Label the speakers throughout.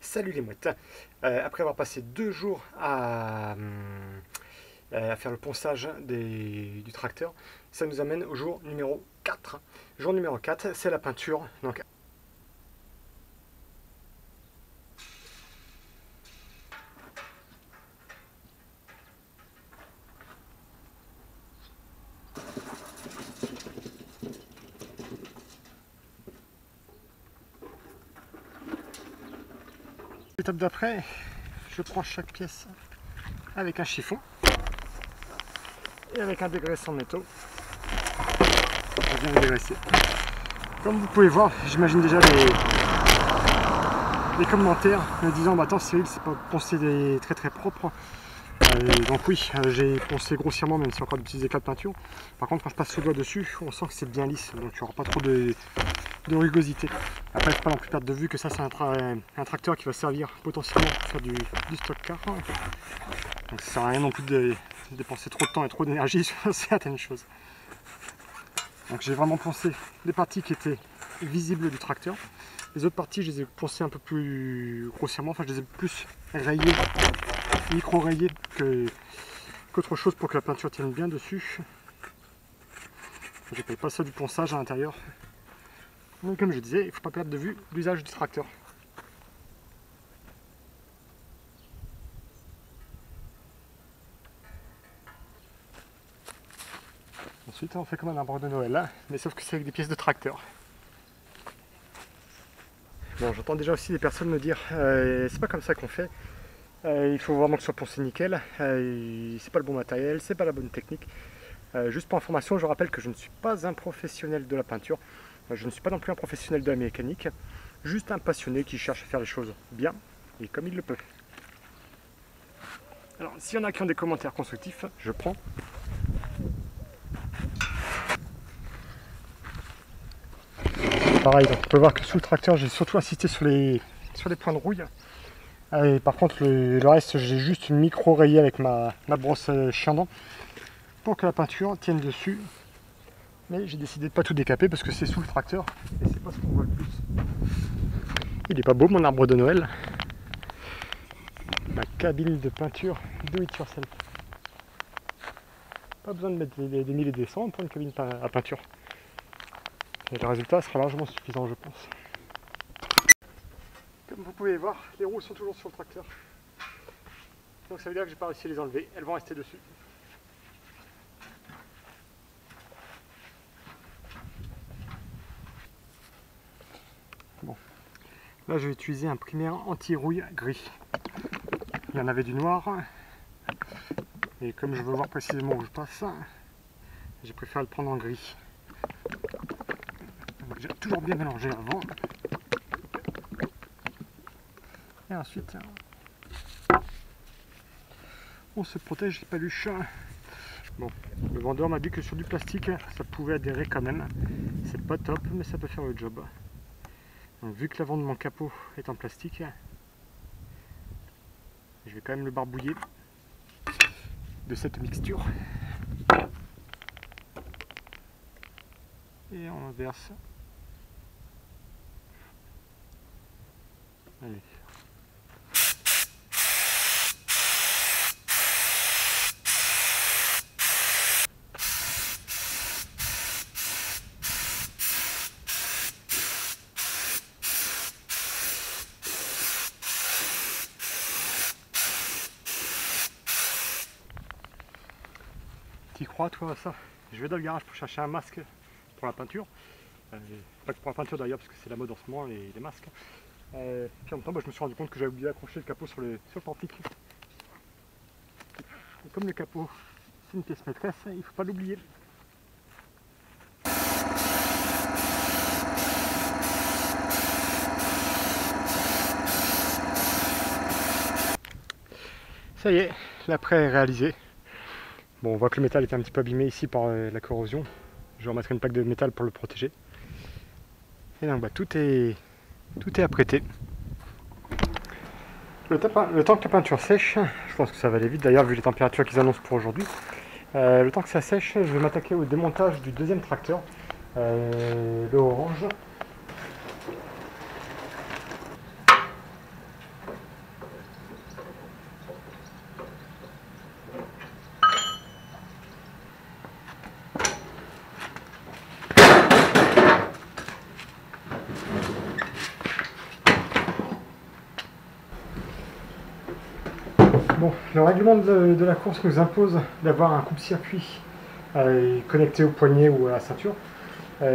Speaker 1: Salut les mouettes. Après avoir passé 2 jours à faire le ponçage du tracteur, ça nous amène au jour numéro 4. Jour numéro 4, c'est la peinture. Donc, l'étape d'après, je prends chaque pièce avec un chiffon et avec un dégraissant de métaux. Je viens de dégraisser. Comme vous pouvez voir, j'imagine déjà les commentaires me disant bah attends Cyril, c'est pas poncé très propre. Donc oui, j'ai poncé grossièrement, même si encore des petits éclats de peinture. Par contre, quand je passe le doigt dessus, on sent que c'est bien lisse, donc il n'y aura pas trop de rugosité. Après, il ne faut pas non plus perdre de vue que ça, c'est un tracteur qui va servir potentiellement pour faire du stock car. Donc ça sert à rien non plus de dépenser trop de temps et trop d'énergie sur certaines choses. Donc j'ai vraiment poncé les parties qui étaient visibles du tracteur. Les autres parties, je les ai poncées un peu plus grossièrement, enfin je les ai plus rayées, micro-rayées qu'autre chose pour que la peinture tienne bien dessus. Je ne paye pas ça du ponçage à l'intérieur. Donc comme je disais, il ne faut pas perdre de vue l'usage du tracteur. Ensuite on fait comme un arbre de Noël, là, mais sauf que c'est avec des pièces de tracteur. Bon, j'entends déjà aussi des personnes me dire c'est pas comme ça qu'on fait, il faut vraiment que ce soit poncé nickel, c'est pas le bon matériel, c'est pas la bonne technique. Juste pour information, je rappelle que je ne suis pas un professionnel de la peinture, je ne suis pas non plus un professionnel de la mécanique, juste un passionné qui cherche à faire les choses bien et comme il le peut. Alors, s'il y en a qui ont des commentaires constructifs, je prends. Pareil, donc on peut voir que sous le tracteur, j'ai surtout insisté sur les points de rouille. Et par contre, le reste, j'ai juste micro-rayé avec ma brosse chien-dent pour que la peinture tienne dessus. Mais j'ai décidé de ne pas tout décaper parce que c'est sous le tracteur et c'est pas ce qu'on voit le plus. Il est pas beau mon arbre de Noël. Ma cabine de peinture do it yourself. Pas besoin de mettre des 1000 et des 100 pour une cabine à peinture. Et le résultat sera largement suffisant, je pense. Comme vous pouvez voir, les roues sont toujours sur le tracteur. Donc ça veut dire que j'ai pas réussi à les enlever, elles vont rester dessus. Bon, là je vais utiliser un primaire anti-rouille gris. Il y en avait du noir, et comme je veux voir précisément où je passe, j'ai préféré le prendre en gris. J'ai toujours bien mélangé avant. Et ensuite, on se protège les paluches. Bon, le vendeur m'a dit que sur du plastique, ça pouvait adhérer quand même. C'est pas top, mais ça peut faire le job. Donc, vu que l'avant de mon capot est en plastique, je vais quand même le barbouiller de cette mixture. Et on verse. Allez. T'y crois toi à ça? Je vais dans le garage pour chercher un masque pour la peinture. Pas que pour la peinture d'ailleurs parce que c'est la mode en ce moment les masques. Puis en même temps je me suis rendu compte que j'avais oublié d'accrocher le capot sur le portique. Et comme le capot c'est une pièce maîtresse, il ne faut pas l'oublier. Ça y est, l'après est réalisé. Bon, on voit que le métal est un petit peu abîmé ici par la corrosion. Je remettrai une plaque de métal pour le protéger. Et donc tout est apprêté. Le temps que la peinture sèche, je pense que ça va aller vite d'ailleurs vu les températures qu'ils annoncent pour aujourd'hui. Le temps que ça sèche, je vais m'attaquer au démontage du deuxième tracteur, le orange. Bon, le règlement de la course nous impose d'avoir un coupe-circuit connecté au poignet ou à la ceinture.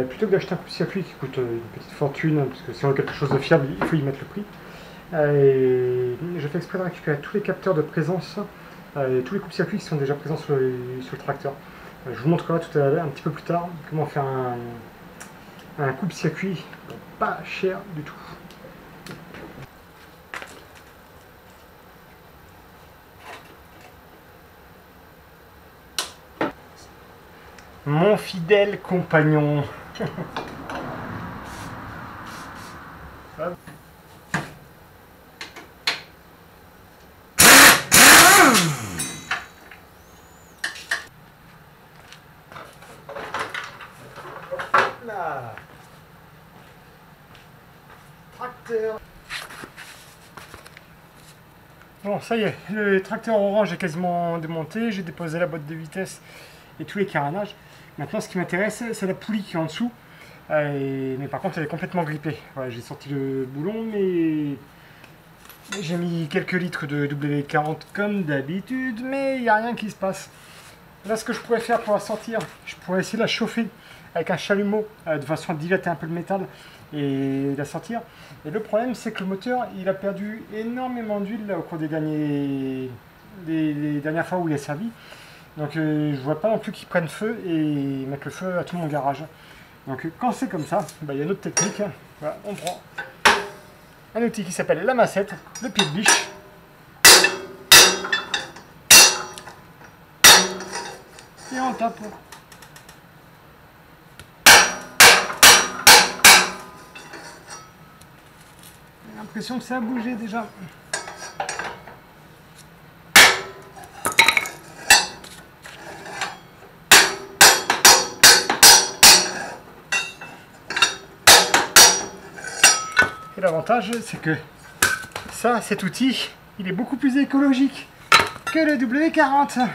Speaker 1: Plutôt que d'acheter un coupe-circuit qui coûte une petite fortune, hein, parce que si on veut quelque chose de fiable, il faut y mettre le prix. Je fais exprès de récupérer tous les capteurs de présence, tous les coupe-circuits qui sont déjà présents sur le tracteur. Je vous montrerai tout à l'heure, un petit peu plus tard, comment faire un coupe-circuit pas cher du tout. Mon fidèle compagnon. Là. Tracteur. Bon, ça y est, le tracteur orange est quasiment démonté. J'ai déposé la boîte de vitesse et tous les carénages. Maintenant, ce qui m'intéresse, c'est la poulie qui est en dessous. Mais par contre, elle est complètement grippée. Voilà, j'ai sorti le boulon, mais j'ai mis quelques litres de W40 comme d'habitude, mais il n'y a rien qui se passe. Là, ce que je pourrais faire pour la sortir, je pourrais essayer de la chauffer avec un chalumeau de façon à dilater un peu le métal et la sortir. Et le problème, c'est que le moteur, il a perdu énormément d'huile au cours des dernières fois où il a servi. Donc je vois pas non plus qu'ils prennent feu et mettre le feu à tout mon garage. Donc quand c'est comme ça, il y a une autre technique. Voilà, on prend un outil qui s'appelle la massette, le pied de biche. Et on tape. J'ai l'impression que ça a bougé déjà. Et l'avantage, c'est que ça, cet outil, il est beaucoup plus écologique que le W40.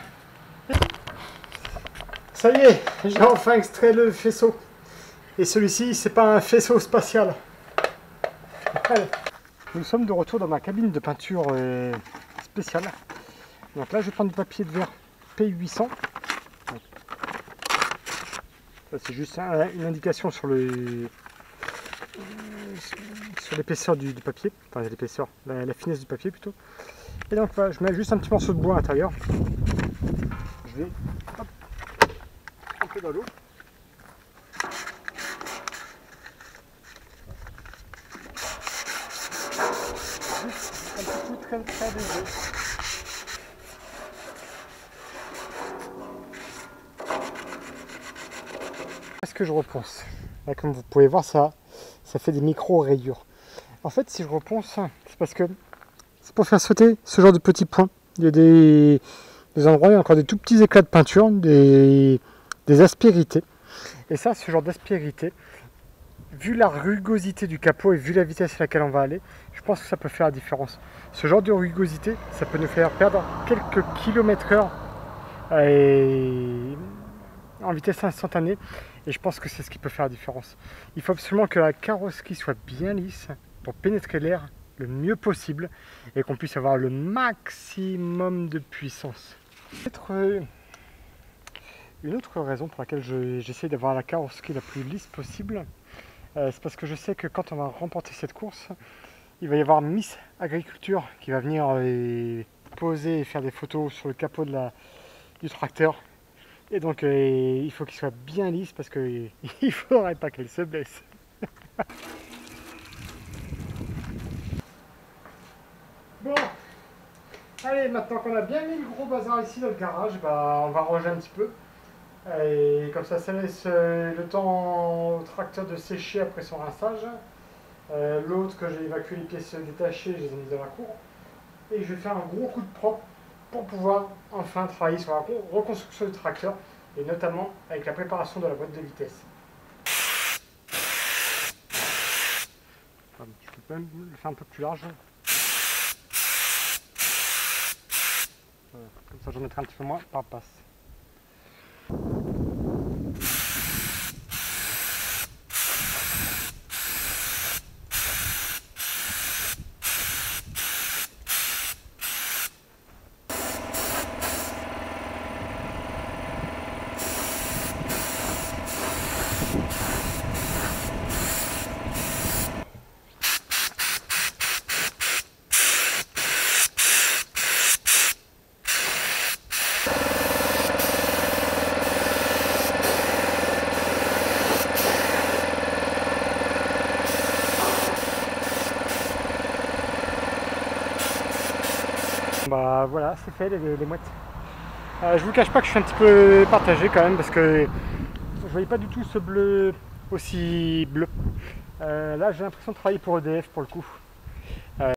Speaker 1: Ça y est, j'ai enfin extrait le faisceau. Et celui-ci, c'est pas un faisceau spatial. Allez. Nous sommes de retour dans ma cabine de peinture spéciale. Donc là, je vais prendre du papier de verre P800. Ça, c'est juste une indication sur l'épaisseur du papier, enfin l'épaisseur, la finesse du papier plutôt. Et donc voilà, je mets juste un petit morceau de bois à l'intérieur. Je vais un peu dans l'eau. Juste un petit coup très léger. Qu'est-ce que je reponce? Là, comme vous pouvez voir, ça fait des micro-rayures. En fait, si je reponce, c'est parce que c'est pour faire sauter ce genre de petits points. Il y a des endroits où il y a encore des tout petits éclats de peinture, des aspérités. Et ça, ce genre d'aspérité, vu la rugosité du capot et vu la vitesse à laquelle on va aller, je pense que ça peut faire la différence. Ce genre de rugosité, ça peut nous faire perdre quelques km/h en vitesse instantanée. Et je pense que c'est ce qui peut faire la différence. Il faut absolument que la carrosserie soit bien lisse pour pénétrer l'air le mieux possible et qu'on puisse avoir le maximum de puissance. Une autre raison pour laquelle j'essaie d'avoir la carrosserie la plus lisse possible, c'est parce que je sais que quand on va remporter cette course, il va y avoir Miss Agriculture qui va venir poser et faire des photos sur le capot du tracteur. Et donc il faut qu'il soit bien lisse parce qu'il ne faudrait pas qu'elle se blesse. Bon, allez, maintenant qu'on a bien mis le gros bazar ici dans le garage, on va ranger un petit peu. Et comme ça laisse le temps au tracteur de sécher après son rinçage. L'autre que j'ai évacué les pièces détachées, je les ai mises dans la cour. Et je vais faire un gros coup de propre pour pouvoir enfin travailler sur la reconstruction du tracteur et notamment avec la préparation de la boîte de vitesse. Je peux même le faire un peu plus large. Voilà. Comme ça j'en mettrai un petit peu moins par passe. Bah voilà, c'est fait les mouettes. Je vous cache pas que je suis un petit peu partagé quand même parce que je voyais pas du tout ce bleu aussi bleu. Là j'ai l'impression de travailler pour EDF pour le coup.